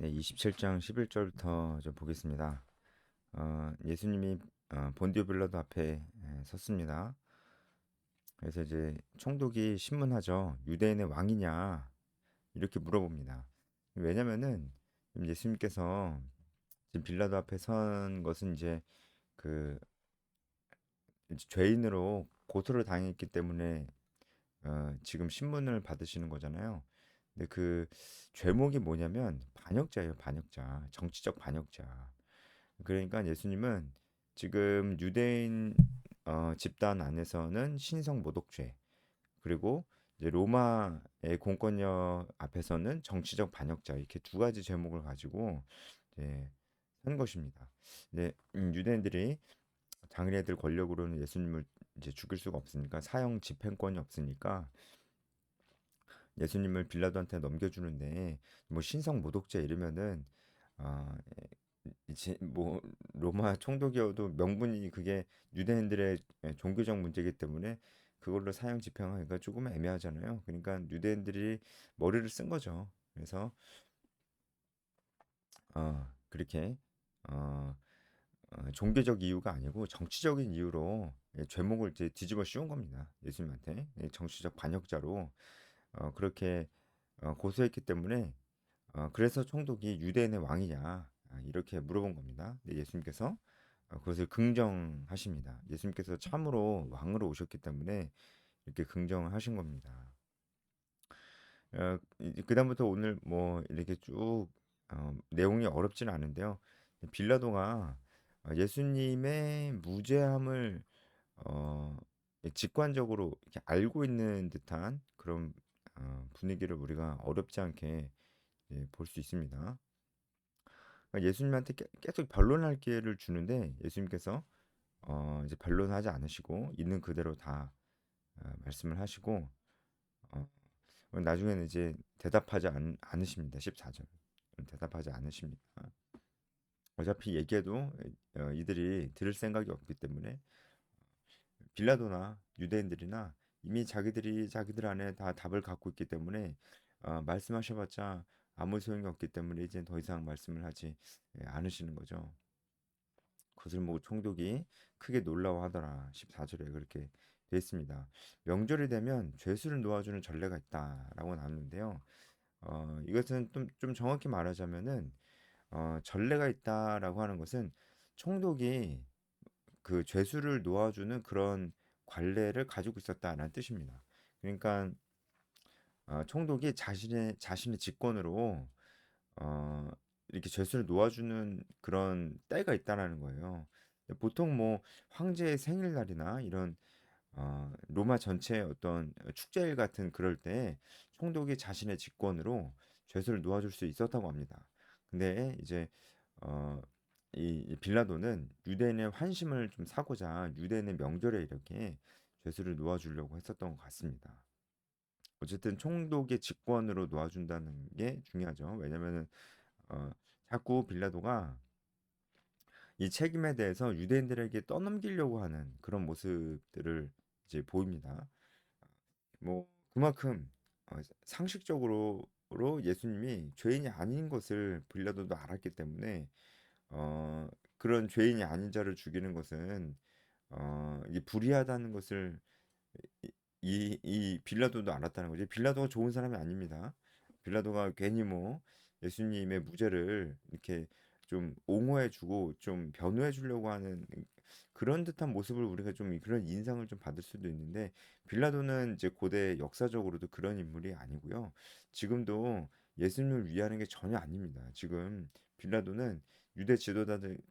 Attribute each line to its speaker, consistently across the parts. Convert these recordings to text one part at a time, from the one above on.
Speaker 1: 네, 27장 11절부터 좀 보겠습니다. 예수님이 본디오 빌라도 앞에 섰습니다. 그래서 이제 총독이 신문하죠. 유대인의 왕이냐? 이렇게 물어봅니다. 왜냐면은 지금 예수님께서 지금 빌라도 앞에 선 것은 그 이제 죄인으로 고소를 당했기 때문에 지금 신문을 받으시는 거잖아요. 근데 그 죄목이 뭐냐면 반역자예요, 반역자. 정치적 반역자. 그러니까 예수님은 지금 유대인 집단 안에서는 신성 모독죄, 그리고 이제 로마의 공권력 앞에서는 정치적 반역자, 이렇게 두 가지 제목을 가지고 이제 한 것입니다. 이제 유대인들이 자기네들 권력으로는 예수님을 이제 죽일 수가 없으니까, 사형 집행권이 없으니까 예수님을 빌라도한테 넘겨주는데, 뭐 신성 모독죄 이러면은 어, 이제 뭐 로마 총독이어도 명분이 그게 유대인들의 종교적 문제이기 때문에 그걸로 사형 집행하기가 조금 애매하잖아요. 그러니까 유대인들이 머리를 쓴 거죠. 그래서 그렇게 어, 종교적 이유가 아니고 정치적인 이유로 죄목을 이제 뒤집어 씌운 겁니다. 예수님한테 정치적 반역자로 그렇게 고소했기 때문에, 그래서 총독이 유대인의 왕이냐, 이렇게 물어본 겁니다. 근데 예수님께서 그것을 긍정하십니다. 예수님께서 참으로 왕으로 오셨기 때문에 이렇게 긍정하신 겁니다. 이제 그다음부터 오늘 뭐 이렇게 쭉 내용이 어렵지는 않은데요. 빌라도가 예수님의 무죄함을 어, 직관적으로 이렇게 알고 있는 듯한 그런 분위기를 우리가 어렵지 않게 볼 수 있습니다. 그러니까 예수님한테 계속 변론할 기회를 주는데 예수님께서 이제 변론하지 않으시고 있는 그대로 다 말씀을 하시고, 어, 나중에는 이제 대답하지 않으십니다. 14절. 대답하지 않으십니다. 어차피 얘기해도 이들이 들을 생각이 없기 때문에 빌라도나 유대인들이나 이미 자기들이 자기들 안에 다 답을 갖고 있기 때문에 말씀하셔봤자 아무 소용이 없기 때문에 이제 더 이상 말씀을 하지 않으시는 거죠. 그것을 보고 총독이 크게 놀라워하더라. 14절에 그렇게 되어 있습니다. 명절이 되면 죄수를 놓아주는 전례가 있다라고 나누는데요. 이것은 좀 정확히 말하자면은 전례가 있다라고 하는 것은 총독이 그 죄수를 놓아주는 그런 관례를 가지고 있었다라는 뜻입니다. 그러니까 총독이 자신의 직권으로 어, 이렇게 죄수를 놓아주는 그런 때가 있다라는 거예요. 보통 뭐 황제의 생일날이나 이런 로마 전체의 어떤 축제일 같은 그럴 때 총독이 자신의 직권으로 죄수를 놓아줄 수 있었다고 합니다. 근데 이제 어, 이 빌라도는 유대인의 환심을 좀 사고자 유대인의 명절에 이렇게 죄수를 놓아주려고 했었던 것 같습니다. 어쨌든 총독의 직권으로 놓아준다는 게 중요하죠. 왜냐면은 어, 자꾸 빌라도가 이 책임에 대해서 유대인들에게 떠넘기려고 하는 그런 모습들을 이제 보입니다. 뭐 그만큼 상식적으로 예수님이 죄인이 아닌 것을 빌라도도 알았기 때문에 그런 죄인이 아닌 자를 죽이는 것은 이게 불의하다는 것을 이 빌라도도 알았다는 거죠. 빌라도가 좋은 사람이 아닙니다. 빌라도가 괜히 뭐 예수님의 무죄를 이렇게 좀 옹호해주고 좀 변호해주려고 하는 그런 듯한 모습을 우리가 좀 그런 인상을 좀 받을 수도 있는데, 빌라도는 이제 고대 역사적으로도 그런 인물이 아니고요. 지금도 예수님을 위하는 게 전혀 아닙니다. 지금 빌라도는 유대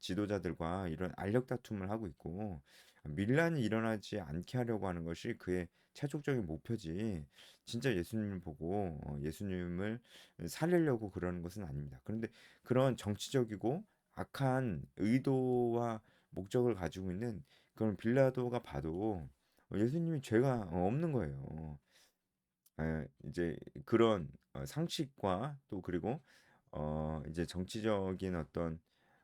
Speaker 1: 지도자들과 이런 알력 다툼을 하고 있고, 밀란이 일어나지 않게 하려고 하는 것이 그의 최종적인 목표지, 진짜 예수님을 보고 예수님을 살리려고 그러는 것은 아닙니다. 그런데 그런 정치적이고 악한 의도와 목적을 가지고 있는 그런 빌라도가 봐도 예수님이 죄가 없는 거예요. 이제 그런 상식과 또 그리고 이제 정치적인 어떤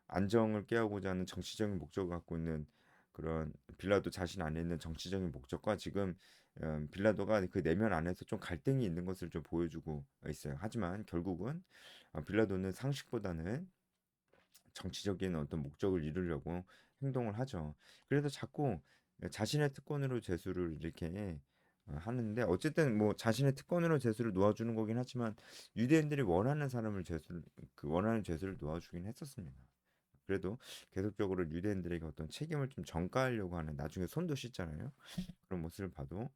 Speaker 1: 안정을 깨하고자 하는 정치적인 목적을 갖고 있는 그런 빌라도 자신 안에 있는 정치적인 목적과 지금 빌라도가 그 내면 안에서 좀 갈등이 있는 것을 좀 보여주고 있어요. 하지만 결국은 빌라도는 상식보다는 정치적인 어떤 목적을 이루려고 행동을 하죠. 그래서 자꾸 자신의 특권으로 재수를 이렇게 하는데 어쨌든 뭐 자신의 특권으로 재수를 놓아주는 거긴 하지만 유대인들이 원하는 사람을 재수를 그 원하는 재수를 놓아주긴 했었습니다. 그래도 계속적으로 유대인들에게 어떤 책임을 좀 전가하려고 하는 나중에 손도 씻잖아요. 그런 모습을 봐도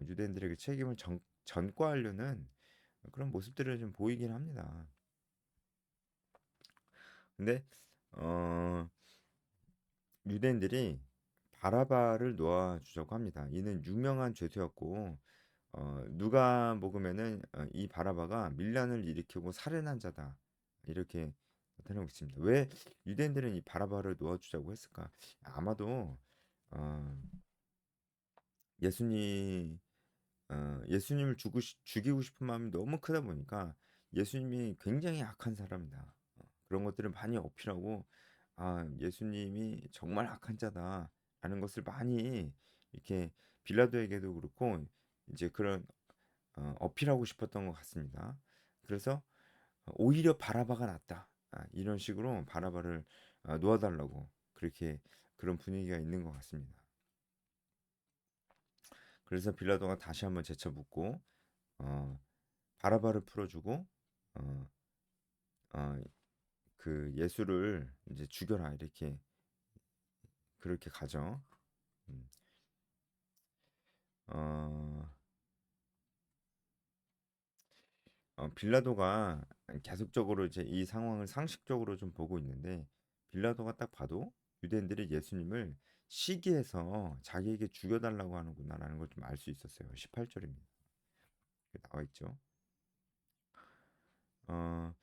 Speaker 1: 유대인들에게 책임을 전가하려는 그런 모습들을 좀 보이긴 합니다. 근데 어, 유대인들이 바라바를 놓아주자고 합니다. 이는 유명한 죄수였고 누가 먹으면은 이 바라바가 밀란을 일으키고 살인한 자다 이렇게 나타내고 있습니다. 왜 유대인들은 이 바라바를 놓아주자고 했을까? 아마도 어, 예수님 예수님을 죽이고 싶은 마음이 너무 크다 보니까 예수님이 굉장히 악한 사람이다. 그런 것들을 많이 어필하고 예수님이 정말 악한 자다라는 것을 많이 이렇게 빌라도에게도 그렇고 이제 그런 어필하고 싶었던 것 같습니다. 그래서 오히려 바라바가 낫다. 이런 식으로 바라바를 놓아달라고 그렇게 그런 분위기가 있는 것 같습니다. 그래서 빌라도가 다시 한번 재쳐 묻고 어, 바라바를 풀어주고 어, 어, 그 예수를 이제 죽여라 이렇게 그렇게 가죠. 음, 어, 빌라도가 계속적으로 이제 이 상황을 상식적으로 좀 보고 있는데 빌라도가 딱 봐도 유대인들이 예수님을 시기해서 자기에게 죽여달라고 하는구나라는 걸 좀 알 수 있었어요. 18절입니다. 나와 있죠. 어,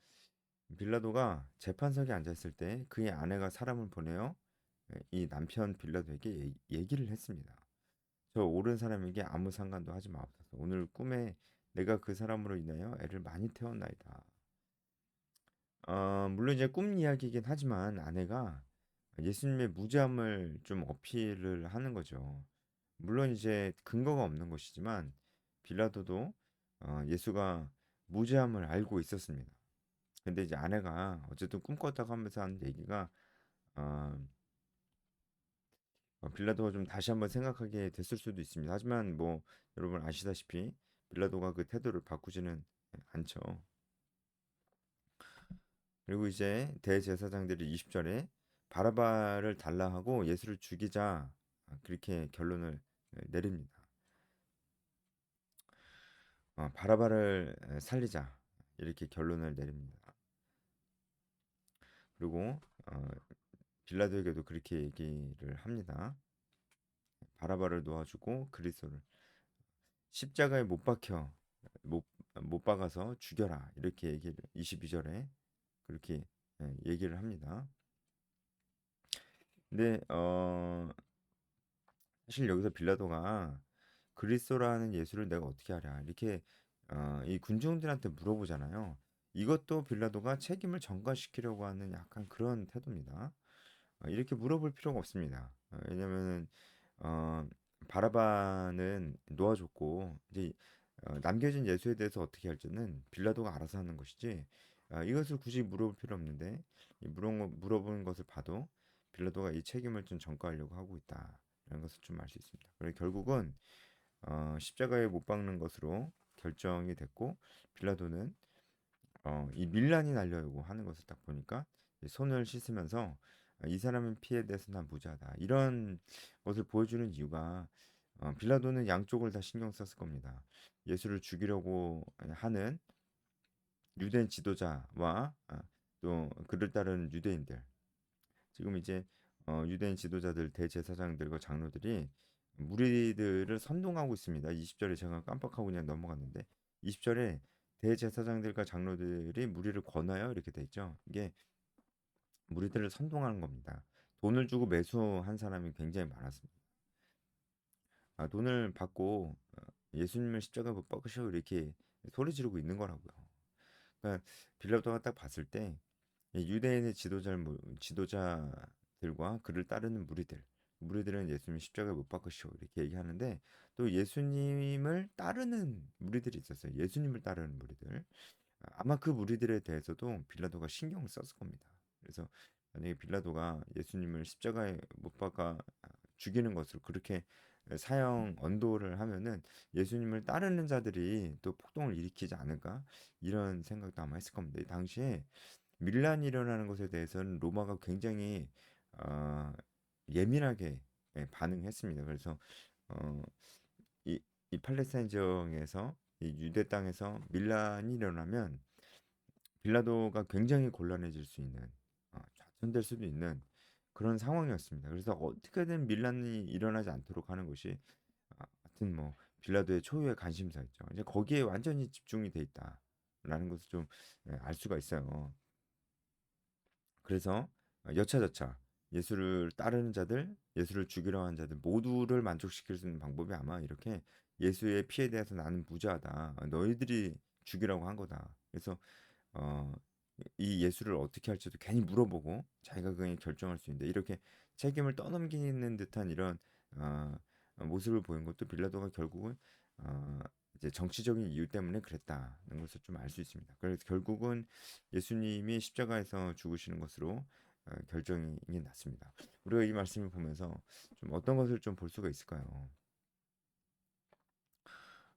Speaker 1: 빌라도가 재판석에 앉아 있을 때 그의 아내가 사람을 보내어 이 남편 빌라도에게 얘기를 했습니다. 저 옳은 사람에게 아무 상관도 하지 마옵소서. 오늘 꿈에 내가 그 사람으로 인하여 애를 많이 태웠나이다. 물론 이제 꿈 이야기이긴 하지만 아내가 예수님의 무죄함을 좀 어필을 하는 거죠. 물론 이제 근거가 없는 것이지만 빌라도도 예수가 무죄함을 알고 있었습니다. 근데 이제 아내가 어쨌든 꿈꿨다고 하면서 하는 얘기가 어, 빌라도가 좀 다시 한번 생각하게 됐을 수도 있습니다. 하지만 뭐 여러분 아시다시피 빌라도가 그 태도를 바꾸지는 않죠. 그리고 이제 대제사장들이 20절에 바라바를 달라 하고 예수를 죽이자 그렇게 결론을 내립니다. 바라바를 살리자 이렇게 결론을 내립니다. 그리고 빌라도에게도 그렇게 얘기를 합니다. 바라바를 놓아주고 그리스도를 십자가에 못 박혀 못, 못 박아서 죽여라 이렇게 얘기를 22절에 그렇게 얘기를 합니다. 근데 사실 여기서 빌라도가 그리스도라는 예수를 내가 어떻게 하랴 이렇게 이 군중들한테 물어보잖아요. 이것도 빌라도가 책임을 전가시키려고 하는 약간 그런 태도입니다. 이렇게 물어볼 필요가 없습니다. 왜냐면은 어, 바라바는 놓아줬고 이제 남겨진 예수에 대해서 어떻게 할지는 빌라도가 알아서 하는 것이지 이것을 굳이 물어볼 필요 없는데 물어보는 것을 봐도 빌라도가 이 책임을 좀 전가하려고 하고 있다라는 것을 좀 알 수 있습니다. 그래서 결국은 십자가에 못 박는 것으로 결정이 됐고 빌라도는 이 밀란이 날려오고 하는 것을 딱 보니까 손을 씻으면서 이 사람의 피에 대해서 난 무죄하다 이런 것을 보여주는 이유가 빌라도는 양쪽을 다 신경 썼을 겁니다. 예수를 죽이려고 하는 유대인 지도자와 또 그를 따르는 유대인들 지금 이제 유대인 지도자들 대제사장들과 장로들이 무리들을 선동하고 있습니다. 20절에 제가 깜빡하고 그냥 넘어갔는데 20절에 대제사장들과 장로들이 무리를 권하여 이렇게 돼 있죠. 이게 무리들을 선동하는 겁니다. 돈을 주고 매수한 사람이 굉장히 많았습니다. 돈을 받고 예수님을 십자가에 못 박으시오 이렇게 소리 지르고 있는 거라고요. 그러니까 빌라도가 딱 봤을 때 유대인의 지도자들과 그를 따르는 무리들 무리들은 예수님 십자가에 못 박으시오 이렇게 얘기하는데 또 예수님을 따르는 무리들이 있었어요. 예수님을 따르는 무리들. 아마 그 무리들에 대해서도 빌라도가 신경을 썼을 겁니다. 그래서 만약에 빌라도가 예수님을 십자가에 못 박아 죽이는 것으로 그렇게 사형 언도를 하면은 예수님을 따르는 자들이 또 폭동을 일으키지 않을까 이런 생각도 아마 했을 겁니다. 이 당시에 밀란이 일어나는 것에 대해서는 로마가 굉장히 어, 예민하게 반응했습니다. 그래서 어, 이, 이 팔레스타인 지역에서 이 유대 땅에서 밀란이 일어나면 빌라도가 굉장히 곤란해질 수 있는 좌천될 수도 있는 그런 상황이었습니다. 그래서 어떻게든 밀란이 일어나지 않도록 하는 것이 하여튼 뭐 빌라도의 초유의 관심사였죠. 이제 거기에 완전히 집중이 돼 있다라는 것을 좀 알 수가 있어요. 그래서 여차저차 예수를 따르는 자들, 예수를 죽이려 하는 자들 모두를 만족시킬 수 있는 방법이 아마 이렇게 예수의 피에 대해서 나는 무죄하다. 너희들이 죽이라고 한 거다. 그래서 어, 이 예수를 어떻게 할지도 괜히 물어보고 자기가 그냥 결정할 수 있는데 이렇게 책임을 떠넘기는 듯한 이런 어, 모습을 보인 것도 빌라도가 결국은 어, 이제 정치적인 이유 때문에 그랬다는 것을 좀 알 수 있습니다. 그래서 결국은 예수님이 십자가에서 죽으시는 것으로 결정이 났습니다. 우리가 이 말씀을 보면서 좀 어떤 것을 좀 볼 수가 있을까요?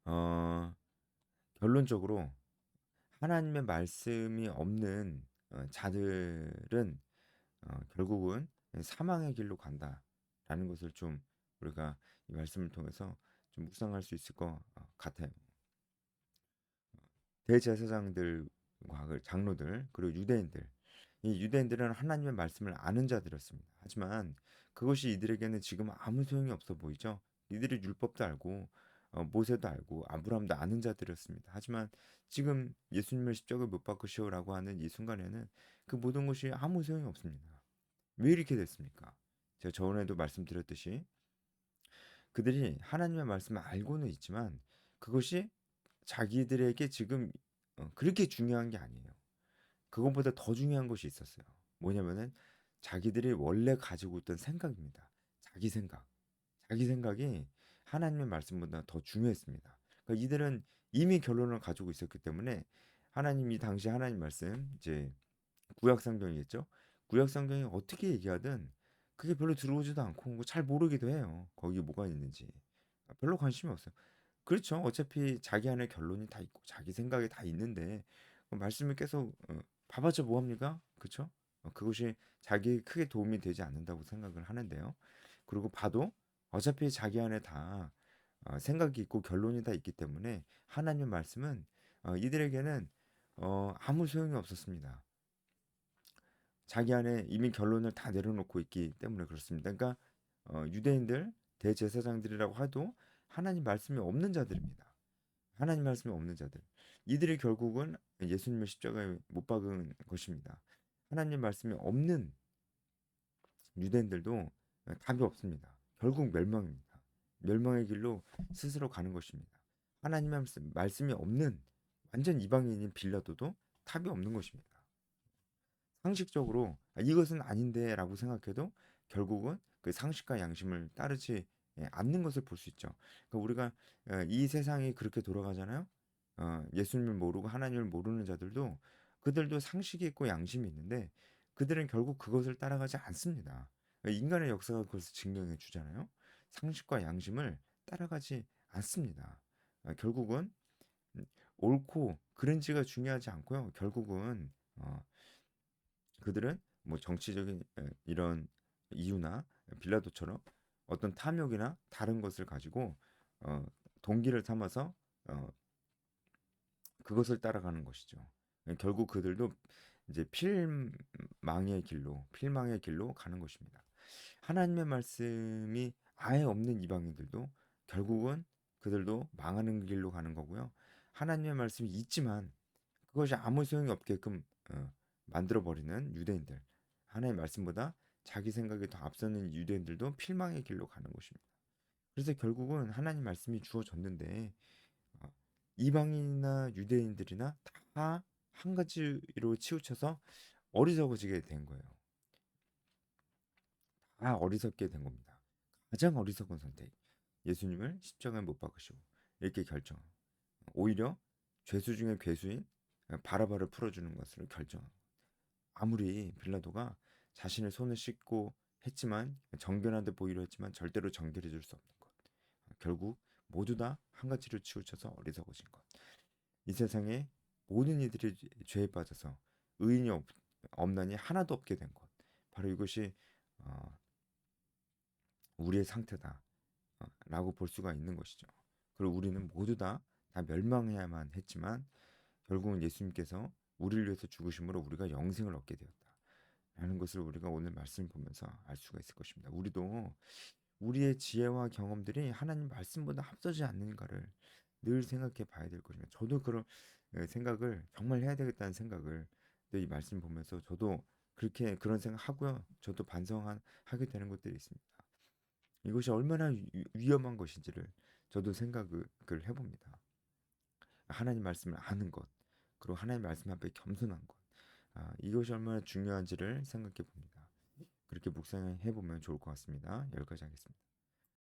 Speaker 1: 어, 결론적으로 하나님의 말씀이 없는 자들은 결국은 사망의 길로 간다라는 것을 좀 우리가 이 말씀을 통해서 좀 묵상할 수 있을 것 같아요. 대제사장들과 그 장로들 그리고 유대인들 이 유대인들은 하나님의 말씀을 아는 자들이었습니다. 하지만 그것이 이들에게는 지금 아무 소용이 없어 보이죠. 이들이 율법도 알고 모세도 알고 아브라함도 아는 자들이었습니다. 하지만 지금 예수님을 십자가에 못 박으시오라고 하는 이 순간에는 그 모든 것이 아무 소용이 없습니다. 왜 이렇게 됐습니까? 제가 저번에도 말씀드렸듯이 그들이 하나님의 말씀을 알고는 있지만 그것이 자기들에게 지금 그렇게 중요한 게 아니에요. 그것보다 더 중요한 것이 있었어요. 뭐냐면은 자기들이 원래 가지고 있던 생각입니다. 자기 생각. 자기 생각이 하나님의 말씀보다 더 중요했습니다. 그러니까 이들은 이미 결론을 가지고 있었기 때문에 하나님이 당시 하나님 말씀 이제 구약 성경이겠죠. 구약 성경이 어떻게 얘기하든 그게 별로 들어오지도 않고 잘 모르기도 해요. 거기 뭐가 있는지 별로 관심이 없어요. 그렇죠. 어차피 자기 안에 결론이 다 있고 자기 생각이 다 있는데 말씀을 계속 봐봤자 뭐합니까? 그렇죠? 그것이 자기에 크게 도움이 되지 않는다고 생각을 하는데요. 그리고 봐도 어차피 자기 안에 다 생각이 있고 결론이 다 있기 때문에 하나님의 말씀은 이들에게는 아무 소용이 없었습니다. 자기 안에 이미 결론을 다 내려놓고 있기 때문에 그렇습니다. 그러니까 유대인들 대제사장들이라고 해도 하나님 말씀이 없는 자들입니다. 하나님 말씀이 없는 자들. 이들이 결국은 예수님의 십자가에 못 박은 것입니다. 하나님 말씀이 없는 유대인들도 답이 없습니다. 결국 멸망입니다. 멸망의 길로 스스로 가는 것입니다. 하나님의 말씀이 없는 완전 이방인인 빌라도도 답이 없는 것입니다. 상식적으로 이것은 아닌데라고 생각해도 결국은 그 상식과 양심을 따르지 않는 것을 볼 수 있죠. 그러니까 우리가 이 세상이 그렇게 돌아가잖아요. 예수님을 모르고 하나님을 모르는 자들도 그들도 상식이 있고 양심이 있는데 그들은 결국 그것을 따라가지 않습니다. 인간의 역사가 그것을 증명해 주잖아요. 상식과 양심을 따라가지 않습니다. 결국은 음, 옳고 그른지가 중요하지 않고요. 결국은 그들은 뭐 정치적인 이런 이유나 빌라도처럼 어떤 탐욕이나 다른 것을 가지고 어, 동기를 삼아서 어, 그것을 따라가는 것이죠. 결국 그들도 이제 필망의 길로 가는 것입니다. 하나님의 말씀이 아예 없는 이방인들도 결국은 그들도 망하는 길로 가는 거고요. 하나님의 말씀이 있지만 그것이 아무 소용이 없게끔 만들어 버리는 유대인들. 하나님의 말씀보다 자기 생각이 더 앞서는 유대인들도 필망의 길로 가는 것입니다. 그래서 결국은 하나님 말씀이 주어졌는데 어, 이방인이나 유대인들이나 다 한 가지로 치우쳐서 어리석어지게 된 거예요. 다 어리석게 된 겁니다. 가장 어리석은 선택. 예수님을 십자가에 못 박으시고 이렇게 결정. 오히려 죄수 중에 괴수인 바라바를 풀어주는 것으로 결정. 아무리 빌라도가 자신의 손을 씻고 했지만 정결한 듯 보이려 했지만 절대로 정결해 줄 수 없는 것. 결국 모두 다 한 가지로 치우쳐서 어리석으신 것. 이 세상에 모든 이들이 죄에 빠져서 의인이 없나니 하나도 없게 된 것. 바로 이것이 어, 우리의 상태다. 라고 볼 수가 있는 것이죠. 그리고 우리는 모두 다 멸망해야만 했지만 결국은 예수님께서 우리를 위해서 죽으심으로 우리가 영생을 얻게 되었다. 라는 것을 우리가 오늘 말씀을 보면서 알 수가 있을 것입니다. 우리도 우리의 지혜와 경험들이 하나님 말씀보다 앞서지 않는가를 늘 생각해 봐야 될 것입니다. 저도 그런 생각을 정말 해야 되겠다는 생각을 이 말씀 보면서 저도 그렇게 그런 생각하고요. 저도 반성하게 되는 것들이 있습니다. 이것이 얼마나 위험한 것인지를 저도 생각을 해봅니다. 하나님 말씀을 아는 것, 그리고 하나님 말씀 앞에 겸손한 것, 이것이 얼마나 중요한지를 생각해 봅니다. 그렇게 묵상해 보면 좋을 것 같습니다. 여기까지 하겠습니다.